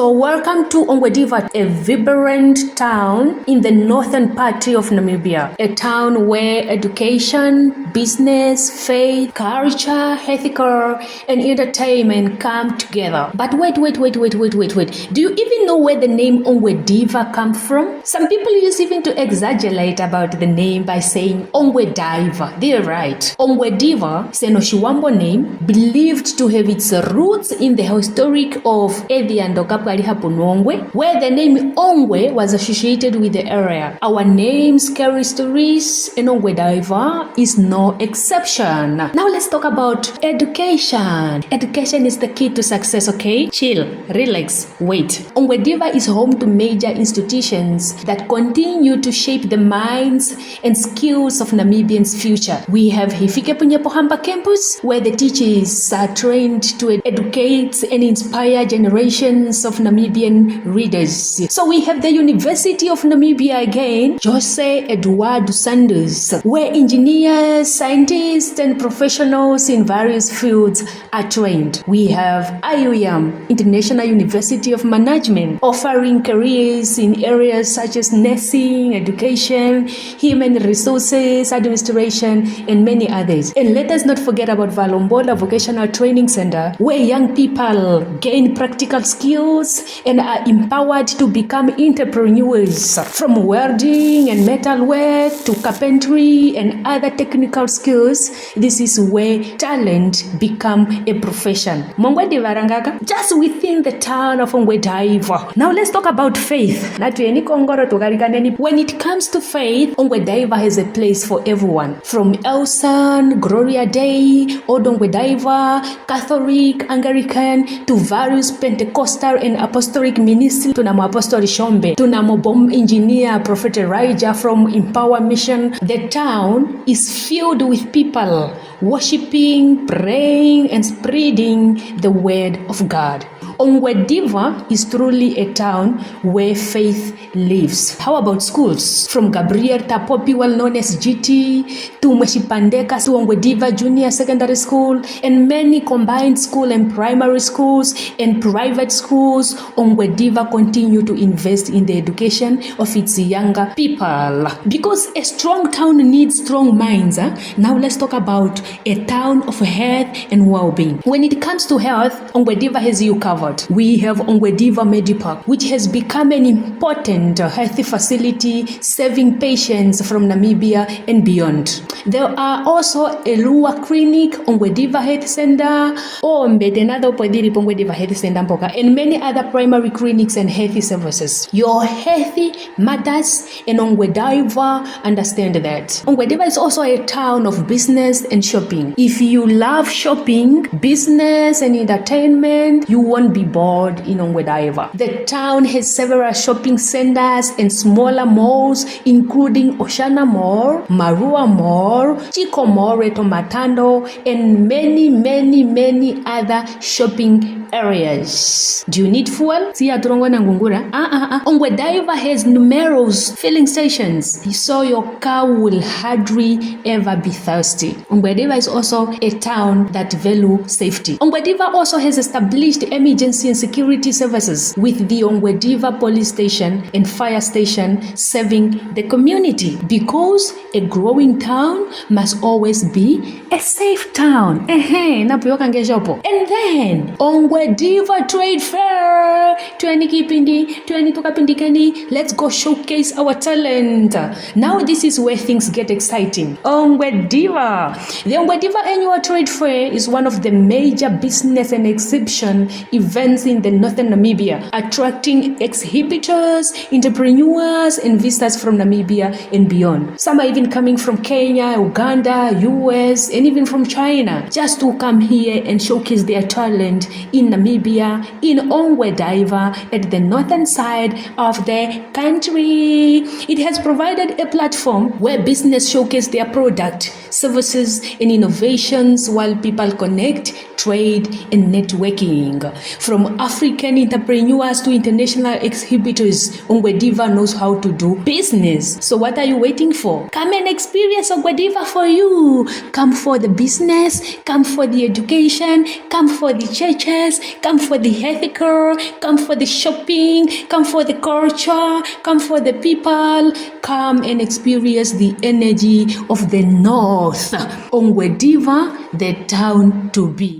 So welcome to Ongwediva, a vibrant town in the northern part of Namibia, a town where education, business, faith, culture, ethical, and entertainment come together. But wait. Do you even know where the name Ongwediva comes from? Some people use even to exaggerate about the name by saying Ongwediva. They're right. Ongwediva is an Oshiwambo name believed to have its roots in the historic of Evi and Okapka where the name Ongwe was associated with the area. Our names carry stories, and Ongwediva is no exception. Now let's talk about education. Education is the key to success, okay? Chill, relax, wait. Ongwediva is home to major institutions that continue to shape the minds and skills of Namibians' future. We have Hifikepunye Pohamba campus, where the teachers are trained to educate and inspire generations of Namibian readers. So we have the University of Namibia again, Jose Eduardo Sanders, where engineers, scientists, and professionals in various fields are trained. We have IUM, International University of Management, offering careers in areas such as nursing, education, human resources, administration, and many others. And let us not forget about Valombola Vocational Training Center, where young people gain practical skills and are empowered to become entrepreneurs, from welding and metalwork to carpentry and other technical skills. This is where talent become a profession. Just within the town of Ongwediva. Now let's talk about faith. When it comes to faith, Ongwediva has a place for everyone, from Elsan, Gloria Dei, Ongwediva, Catholic, Anglican, to various Pentecostal and apostolic ministry. Tunamo Apostle Shombe, tunamo bomb engineer Prophet Elijah from Empower Mission. The town is filled with people worshiping, praying, and spreading the word of God. Ongwediva is truly a town where faith lives. How about schools? From Gabriel Tapopi, well known as GT, to Mweshipandeka, to Ongwediva Junior Secondary School, and many combined school and primary schools and private schools, Ongwediva continue to invest in the education of its younger people. Because a strong town needs strong minds. Now let's talk about a town of health and well-being. When it comes to health, Ongwediva has you covered. We have Ongwediva Medipark, which has become an important health facility serving patients from Namibia and beyond. There are also Elua Clinic, Ongwediva Health Center, Ongwediva Health Center, and many other primary clinics and health services. Your health matters, and Ongwediva understand that. Ongwediva is also a town of business and shopping. If you love shopping, business, and entertainment, you won't be bored in Ongwediva. The town has several shopping centers and smaller malls, including Oshana Mall, Marua Mall, Chico Mall, Reto Matando, and many other shopping areas. Do you need fuel? Ongwediva has numerous filling stations, so your car will hardly ever be thirsty. Ongwediva is also a town that values safety. Ongwediva also has established emergency and security services with the Ongwediva police station and fire station serving the community, because a growing town must always be a safe town. And then Ongwediva Trade Fair 20 let's go showcase our talent. Now this is where things get exciting. Ongwediva. The Ongwediva Annual Trade Fair is one of the major business and exhibition events in the northern Namibia, attracting exhibitors, entrepreneurs, and visitors from Namibia and beyond. Some are even coming from Kenya, Uganda, US, and even from China, just to come here and showcase their talent in Namibia, in Ongwediva, at the northern side of the country. It has provided a platform where business showcase their product, services, and innovations while people connect, trade, and networking. From African entrepreneurs to international exhibitors, Ongwediva knows how to do business. So what are you waiting for? Come and experience Ongwediva for you. Come for the business, come for the education, come for the churches, business, come for the ethical, come for the shopping, come for the culture, come for the people, come and experience the energy of the North. Ongwediva, the town to be.